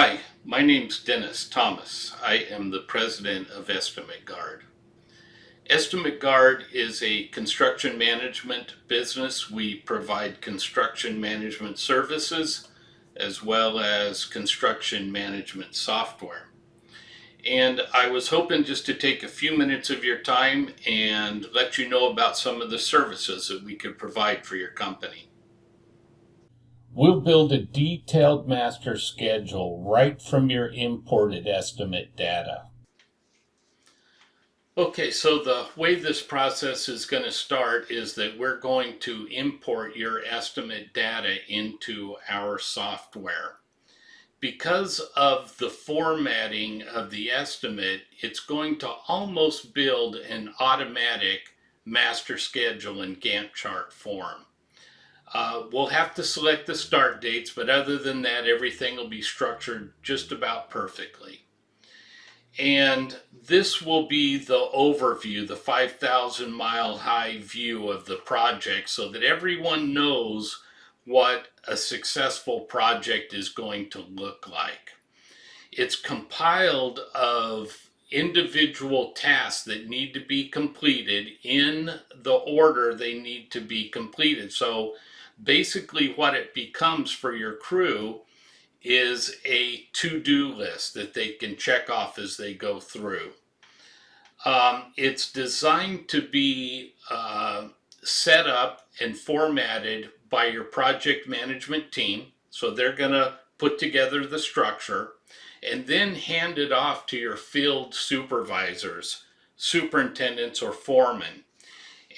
Hi, my name's Dennis Thomas. I am the president of Estimateguard. Estimateguard is a construction management business. We provide construction management services as well as construction management software. And I was hoping just to take a few minutes of your time and let you know about some of the services that we could provide for your company. We'll build a detailed master schedule right from your imported estimate data. Okay, so the way this process is going to start is that we're going to import your estimate data into our software. Because of the formatting of the estimate, it's going to almost build an automatic master schedule in Gantt chart form. We'll have to select the start dates, but other than that, everything will be structured just about perfectly. And this will be the overview, the 5,000 mile high view of the project, so that everyone knows what a successful project is going to look like. It's compiled of individual tasks that need to be completed in the order they need to be completed. So basically what it becomes for your crew is a to-do list that they can check off as they go through. It's designed to be set up and formatted by your project management team. So they're going to put together the structure and then hand it off to your field supervisors, superintendents, or foremen.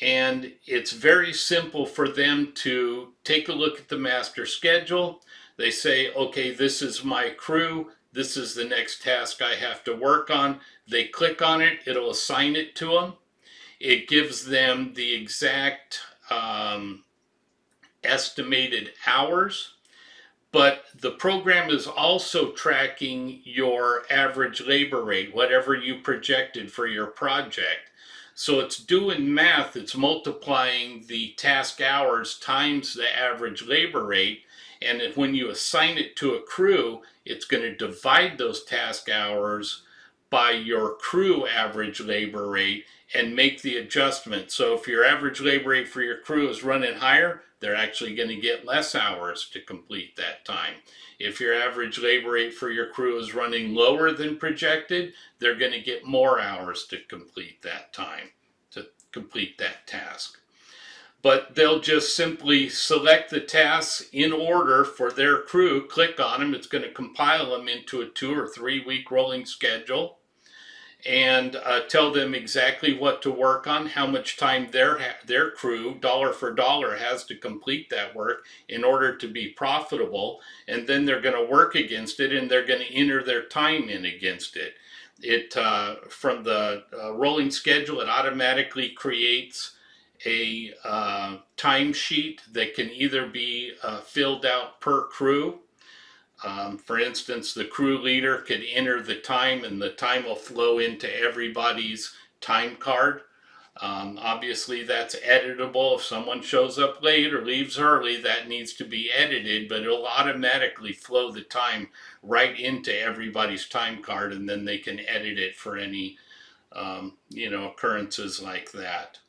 And it's very simple for them to take a look at the master schedule. They say, okay, this is my crew. This is the next task I have to work on. They click on it. It'll assign it to them. It gives them the exact estimated hours. But the program is also tracking your average labor rate, whatever you projected for your project. So it's doing math, it's multiplying the task hours times the average labor rate, and when you assign it to a crew, it's going to divide those task hours by your crew average labor rate and make the adjustment. So if your average labor rate for your crew is running higher, they're actually going to get less hours to complete that time. If your average labor rate for your crew is running lower than projected, they're going to get more hours to complete that time, to complete that task. But they'll just simply select the tasks in order for their crew, click on them, it's going to compile them into a 2 or 3 week rolling schedule, and tell them exactly what to work on, how much time their crew, dollar for dollar, has to complete that work in order to be profitable. And then they're going to work against it, and they're going to enter their time in against it. From the rolling schedule, it automatically creates a timesheet that can either be filled out per crew. For instance, the crew leader could enter the time and the time will flow into everybody's time card. Obviously, that's editable. If someone shows up late or leaves early, that needs to be edited, but it'll automatically flow the time right into everybody's time card, and then they can edit it for any occurrences like that.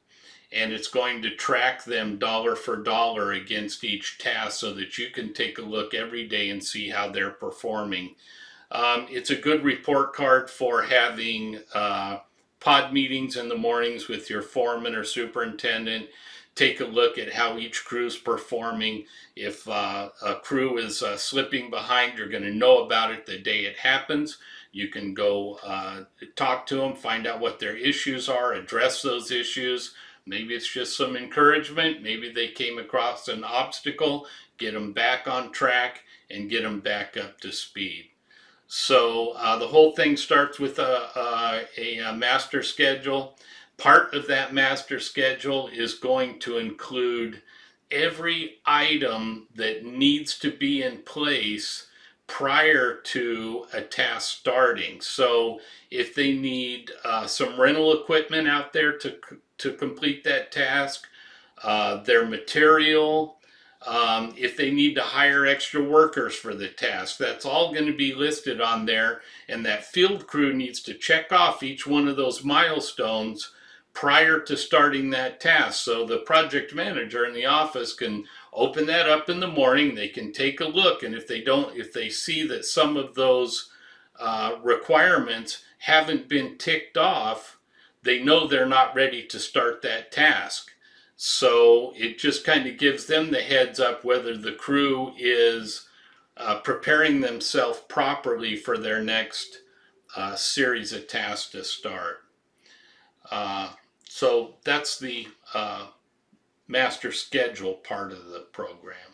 And it's going to track them dollar for dollar against each task so that you can take a look every day and see how they're performing. It's a good report card for having pod meetings in the mornings with your foreman or superintendent. Take a look at how each crew's performing. If a crew is slipping behind, you're going to know about it the day it happens. You can go talk to them, find out what their issues are, address those issues. Maybe it's just some encouragement. Maybe they came across an obstacle. Get them back on track and get them back up to speed. So the whole thing starts with a master schedule. Part of that master schedule is going to include every item that needs to be in place prior to a task starting. So if they need some rental equipment out there to complete that task, their material, if they need to hire extra workers for the task. That's all going to be listed on there, and that field crew needs to check off each one of those milestones prior to starting that task. So the project manager in the office can open that up in the morning, they can take a look, and if they see that some of those requirements haven't been ticked off, they know they're not ready to start that task. So it just kind of gives them the heads up whether the crew is preparing themselves properly for their next series of tasks to start. So that's the master schedule part of the program.